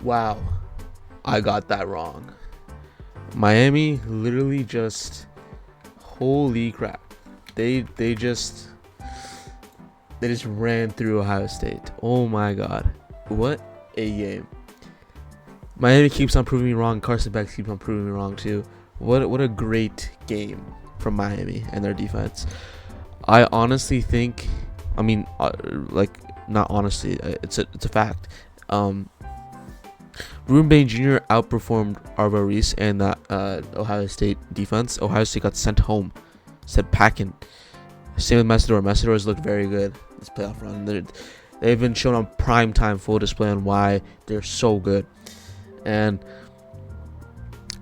Wow, I got that wrong. Miami literally just, holy crap. They just ran through Ohio State. Oh my god. What a game. Miami keeps on proving me wrong. Carson Beck keeps on proving me wrong too. What a great game from Miami and their defense. I honestly think, not honestly, it's a fact. Bain Jr. outperformed Arvo Reese and that Ohio State defense. Ohio State got sent home, sent packing. Same with Mesidor. Mesidor has looked very good this playoff run. They've been shown on prime time full display on why they're so good. And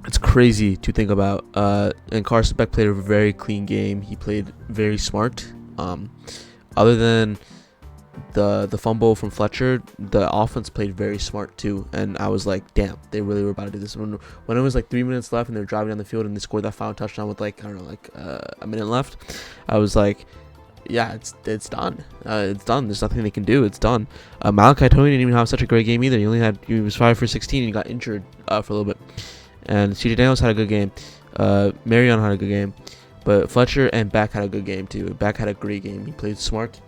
it's crazy to think about. And Carson Beck played a very clean game. He played very smart. Other than the fumble from Fletcher, the offense played very smart too. And I was like, damn, they really were about to do this. When it was like 3 minutes left and they were driving down the field and they scored that final touchdown with a minute left, I was like, yeah, it's done. It's done. There's nothing they can do. It's done. Malachi Tony didn't even have such a great game either. He was 5 for 16 and he got injured for a little bit. And CJ Daniels had a good game. Marion had a good game. But Fletcher and Beck had a good game too. Beck had a great game. He played smart.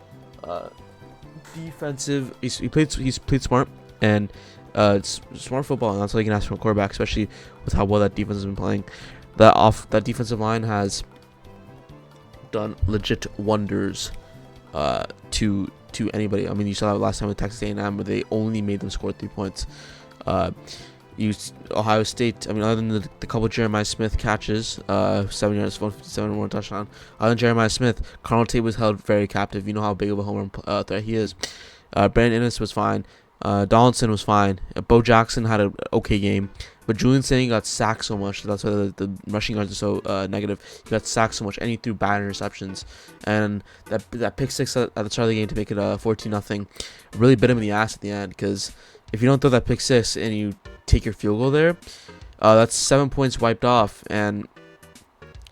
Defensive. He's played smart and it's smart football, and that's all you can ask from a quarterback, especially with how well that defense has been playing. That defensive line has done legit wonders to anybody. I mean, you saw that last time with Texas A&M where they only made them score 3 points. Ohio State, I mean, other than the couple Jeremiah Smith catches, 7 yards, 157 and 1 touchdown. Other than Jeremiah Smith, Keionte was held very captive. You know how big of a home run threat he is. Brandon Innes was fine. Donaldson was fine. Bo Jackson had an okay game. But Julian Saint got sacked so much. That's why the rushing yards are so negative. He got sacked so much, and he threw bad interceptions. And that pick six at the start of the game to make it 14-0 really bit him in the ass at the end. Because if you don't throw that pick six and you take your field goal there, that's 7 points wiped off, and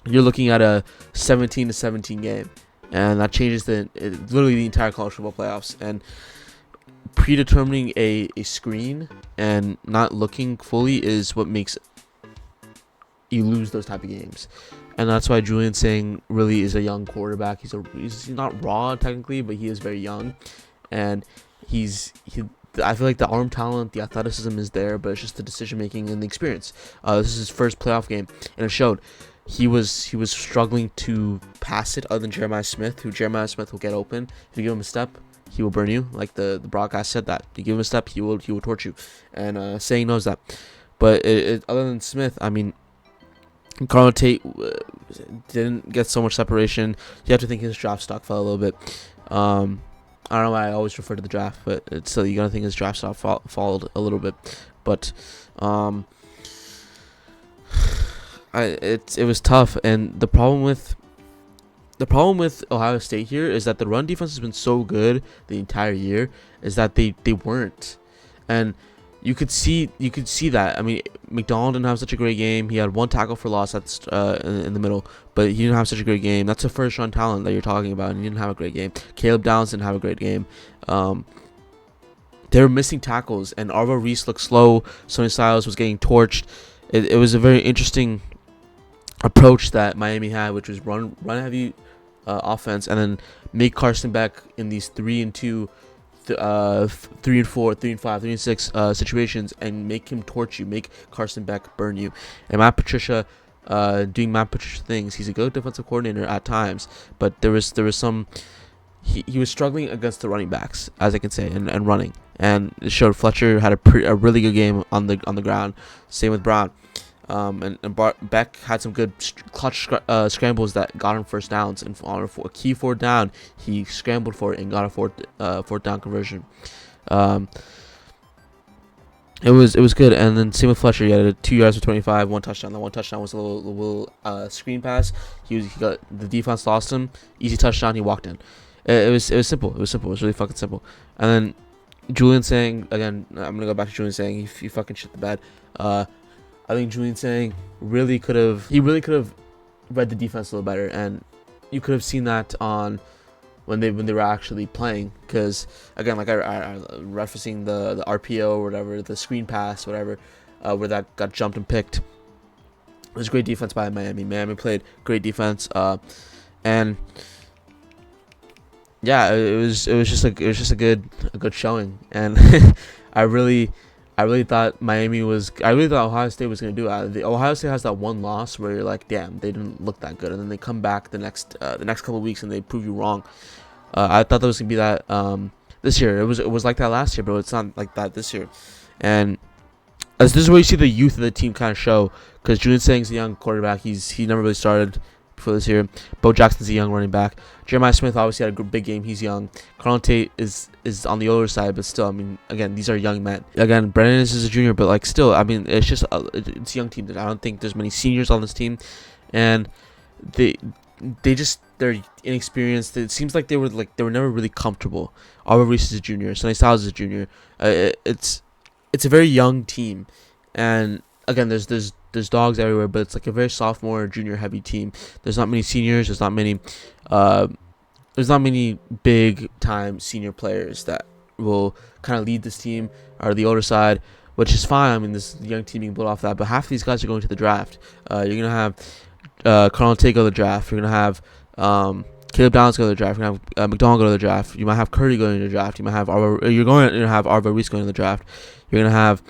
you're looking at a 17-17 game, and that changes literally the entire college football playoffs. And predetermining a screen and not looking fully is what makes you lose those type of games. And that's why Julian Saint really is a young quarterback. He's not raw technically, but he is very young, and I feel like the arm talent, the athleticism is there, but it's just the decision making and the experience. This is his first playoff game, and it showed. He was struggling to pass it, other than Jeremiah Smith, Jeremiah Smith will get open. If you give him a step, he will burn you. Like the broadcast said that. You give him a step, he will torch you. And Saying knows that. But other than Smith, I mean, Carl Tate didn't get so much separation. You have to think his draft stock fell a little bit. I don't know why I always refer to the draft, but it's still, you gotta think his draft stock followed a little bit. But it was tough, and the problem with Ohio State here is that the run defense has been so good the entire year, is that they weren't, and you could see that. I mean, McDonald didn't have such a great game. He had 1 tackle for loss in the middle, but he didn't have such a great game. That's a first round talent that you're talking about, and he didn't have a great game. Caleb Downs didn't have a great game. They were missing tackles, and Arvo Reese looked slow. Sonny Styles was getting torched. It was a very interesting approach that Miami had, which was run heavy offense, and then make Carson Beck in these 3-2, 3-4, 3-5, 3-6 situations, and make him torch you, make Carson Beck burn you. And Matt Patricia doing Matt Patricia things. He's a good defensive coordinator at times, but there was some. He was struggling against the running backs, as I can say, and running. And it showed. Fletcher had a really good game on the ground. Same with Brown. And Beck had some good clutch scrambles that got him first downs. And on a key 4th down, he scrambled for it and got a fourth down conversion. It was good. And then same with Fletcher. He had 2 yards for 25, 1 touchdown. The 1 touchdown was a little screen pass. He got the defense lost him. Easy touchdown. He walked in. It was simple. It was really fucking simple. And then Julian Saint, again, I'm gonna go back to Julian Saint. He fucking shit the bed. I think Julian Saint really could have read the defense a little better, and you could have seen that on when they were actually playing. Because again, like I referencing the RPO or whatever, the screen pass, whatever, where that got jumped and picked. It was great defense by Miami. Miami played great defense, and yeah, it was just a good showing. And I really thought Ohio State was gonna do it. The Ohio State has that one loss where you're like, damn, they didn't look that good, and then they come back the next couple of weeks and they prove you wrong. I thought that was gonna be that this year. It was like that last year, but it's not like that this year. And as this is where you see the youth of the team kind of show, because Julian Sang's a young quarterback. He never really started for this year. Bo Jackson's a young running back. Jeremiah Smith obviously had a big game. He's young. Keionte is on the older side, but still, I mean, again, these are young men. Again, Brandon is a junior, but like still, I mean, it's just it's a young team. I don't think there's many seniors on this team, and they're inexperienced. It seems like they were never really comfortable. Arbor Reese is a junior. Sonny Styles is a junior. It's a very young team, and again, there's dogs everywhere, but it's like a very sophomore, junior heavy team. There's not many seniors. There's not many big time senior players that will kind of lead this team, or the older side, which is fine. I mean, this young team, you can build off that, but half of these guys are going to the draft. You're gonna have Keionte go to the draft. You're gonna have Caleb Downs go to the draft. You're gonna have McDonald go to the draft. You might have Curry going to the draft. You might have Arbor Reese going to the draft. You're gonna have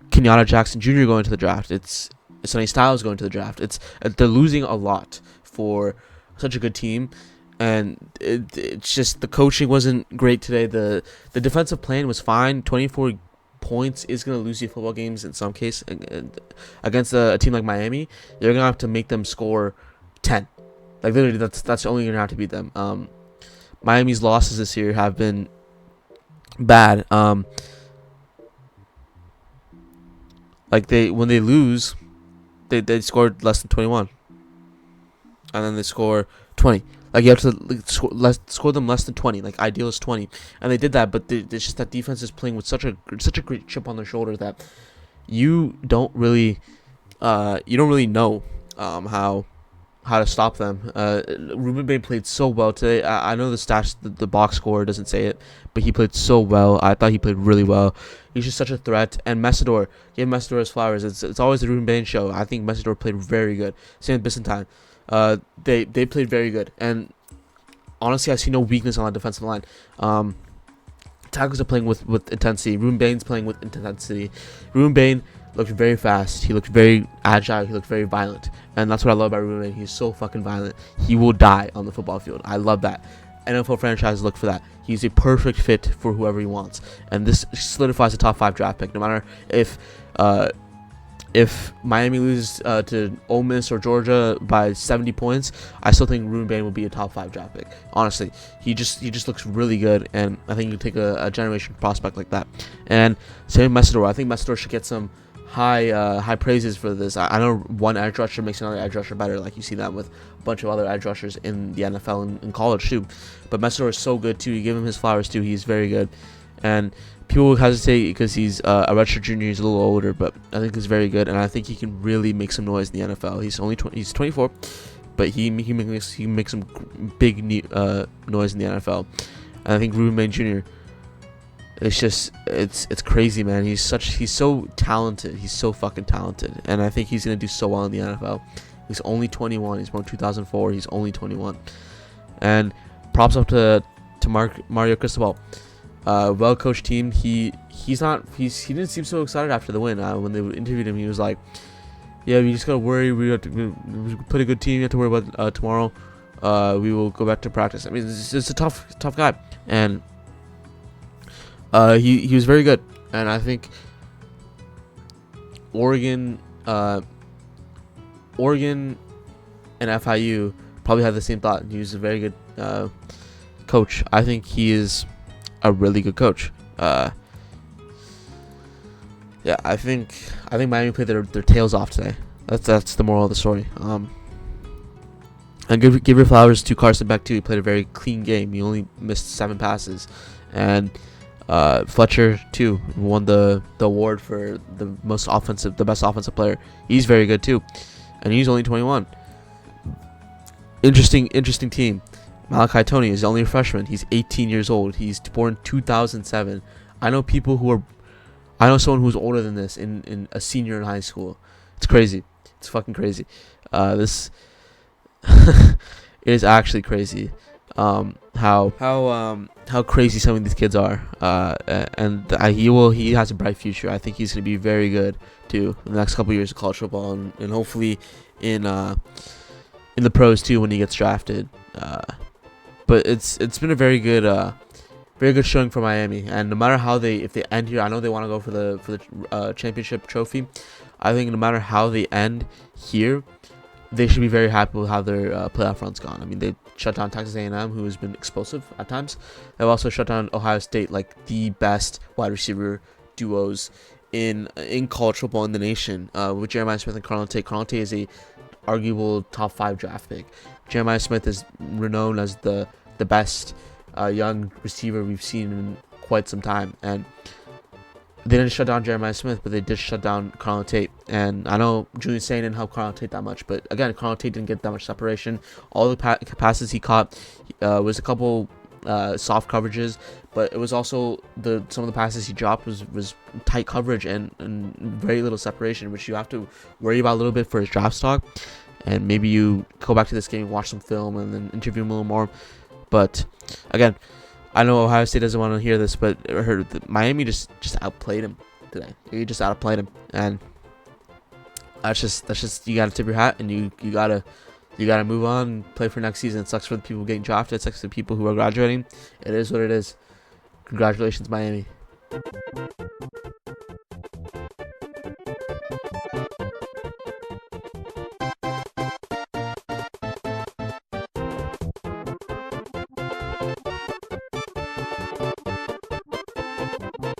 Keionte Jackson Jr. going to the draft. It's Sonny Styles going to the draft. They're losing a lot for such a good team, and it's just the coaching wasn't great today. The defensive plan was fine. 24 points is going to lose you football games in some case. Against a team like Miami, you're going to have to make them score 10. Like literally, that's only going to have to beat them. Miami's losses this year have been bad. Like when they lose, they scored less than 21, and then they score 20. Like you have to score them less than 20. Like ideal is 20, and they did that. But it's just that defense is playing with such a great chip on their shoulder that you don't really know how to stop them. Ruben Bain played so well today. I know the stats, the box score doesn't say it, but he played so well. I thought he played really well. He's just such a threat. And Mesidor, give Mesidor his flowers. It's always the Ruben Bain show. I think Mesidor played very good. Same with Bassainthe. They played very good. And honestly, I see no weakness on that defensive line. Tackles are playing with intensity. Ruben Bain's playing with intensity. Ruben Bain looked very fast. He looked very agile. He looked very violent. And that's what I love about Ruben Bain. He's so fucking violent. He will die on the football field. I love that. NFL franchises look for that. He's a perfect fit for whoever he wants. And this solidifies a top 5 draft pick. No matter if Miami loses to Ole Miss or Georgia by 70 points, I still think Ruben Bain will be a top 5 draft pick. Honestly, he just looks really good, and I think you can take a generation prospect like that. And same with Mesidor. I think Mesidor should get some high praises for this. I know one edge rusher makes another edge rusher better, like you see that with a bunch of other edge rushers in the NFL and in college too. But Mesidor is so good too. You give him his flowers too. He's very good, and people hesitate because he's a redshirt junior. He's a little older, but I think he's very good, and I think he can really make some noise in the NFL. He's only he's 24, but he makes some big noise in the NFL. And I think Ruben Bain Jr. It's crazy, man. He's so talented. He's so fucking talented, and I think he's gonna do so well in the NFL. He's only 21. He's born 2004. He's only 21, and props up to Mario Cristobal. Well coached team. He didn't seem so excited after the win. When they interviewed him, he was like, "Yeah, we just gotta worry. We have to put a good team. You have to worry about tomorrow. We will go back to practice." I mean, it's a tough guy, and he was very good. And I think Oregon and FIU probably had the same thought. He was a very good coach. I think he is a really good coach. Yeah, I think Miami played their tails off today. That's the moral of the story. And give your flowers to Carson Beck too. He played a very clean game. He only missed 7 passes, and Fletcher too won the award for the best offensive player. He's very good too, and he's only 21. Interesting team. Malachi Tony is only a freshman. He's 18 years old. He's born 2007. I know people who are. I know someone who's older than this in a senior in high school. It's crazy. It's fucking crazy. This it is actually crazy. How crazy some of these kids are. He has a bright future. I think he's gonna be very good too in the next couple of years of college football, and hopefully in the pros too when he gets drafted. But it's been a very good showing for Miami, and no matter how if they end here, I know they want to go for the championship trophy. I think no matter how they end here, they should be very happy with how their playoff run's gone. I mean, they shut down Texas A&M, who has been explosive at times. They've also shut down Ohio State, like the best wide receiver duos in college football in the nation, with Jeremiah Smith and Keionte. Keionte is a arguable top 5 draft pick. Jeremiah Smith is renowned as the best young receiver we've seen in quite some time, and they didn't shut down Jeremiah Smith, but they did shut down Keionte. And I know Julian Sain didn't help Keionte that much, but again, Keionte didn't get that much separation. All the passes he caught was a couple soft coverages, but it was also some of the passes he dropped was tight coverage and very little separation, which you have to worry about a little bit for his draft stock. And maybe you go back to this game, watch some film, and then interview him a little more. But again, I know Ohio State doesn't want to hear this, but I heard Miami just outplayed him today. He just outplayed him, and that's just you gotta tip your hat, and you gotta move on and play for next season. It sucks for the people getting drafted. It sucks for the people who are graduating. It is what it is. Congratulations, Miami.